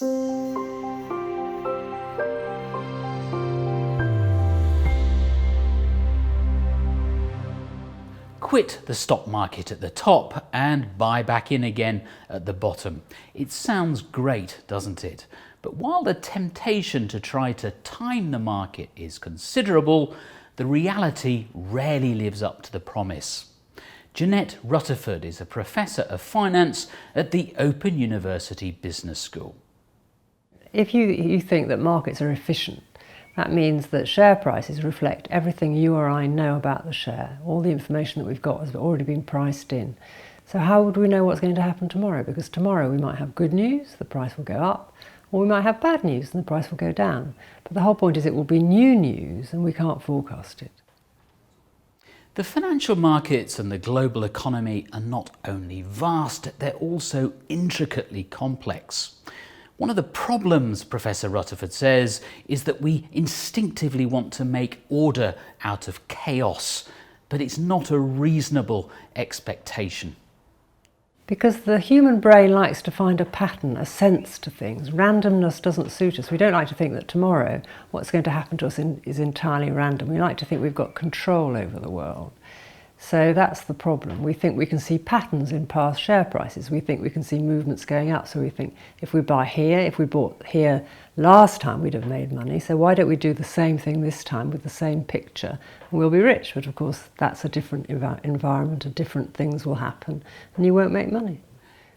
Quit the stock market at the top and buy back in again at the bottom. It sounds great, doesn't it? But while the temptation to try to time the market is considerable, the reality rarely lives up to the promise. Jeanette Rutherford is a professor of finance at the Open University Business School. If you think that markets are efficient, that means that share prices reflect everything you or I know about the share. All the information that we've got has already been priced in. So how would we know what's going to happen tomorrow? Because tomorrow we might have good news, the price will go up, or we might have bad news and the price will go down. But the whole point is it will be new news and we can't forecast it. The financial markets and the global economy are not only vast, they're also intricately complex. One of the problems, Professor Rutherford says, is that we instinctively want to make order out of chaos, but it's not a reasonable expectation. Because the human brain likes to find a pattern, a sense to things. Randomness doesn't suit us. We don't like to think that tomorrow what's going to happen to us is entirely random. We like to think we've got control over the world. So that's the problem. We think we can see patterns in past share prices. We think we can see movements going up. So we think if we buy here, if we bought here last time, we'd have made money. So why don't we do the same thing this time with the same picture and we'll be rich? But of course, that's a different environment and different things will happen and you won't make money.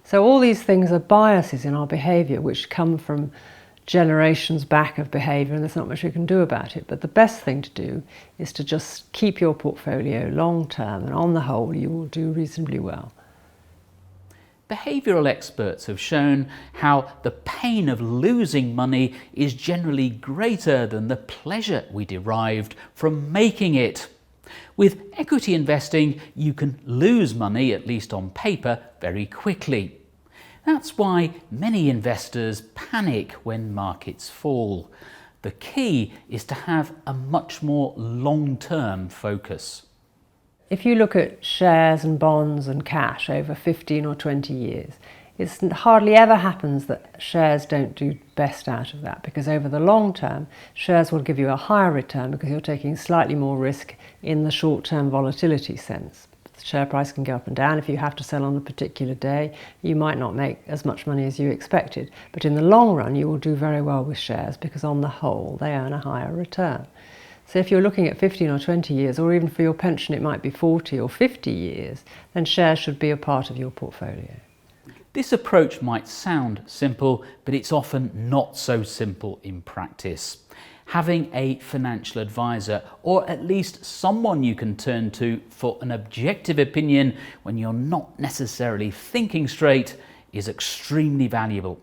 So all these things are biases in our behaviour which come from generations back of behaviour, and there's not much we can do about it. But the best thing to do is to just keep your portfolio long term, and on the whole you will do reasonably well. Behavioural experts have shown how the pain of losing money is generally greater than the pleasure we derived from making it. With equity investing, you can lose money, at least on paper, very quickly. That's why many investors panic when markets fall. The key is to have a much more long-term focus. If you look at shares and bonds and cash over 15 or 20 years, it hardly ever happens that shares don't do best out of that, because over the long term, shares will give you a higher return because you're taking slightly more risk in the short-term volatility sense. The share price can go up and down. If you have to sell on a particular day, you might not make as much money as you expected. But in the long run, you will do very well with shares because on the whole, they earn a higher return. So if you're looking at 15 or 20 years, or even for your pension, it might be 40 or 50 years, then shares should be a part of your portfolio. This approach might sound simple, but it's often not so simple in practice. Having a financial advisor, or at least someone you can turn to for an objective opinion when you're not necessarily thinking straight, is extremely valuable.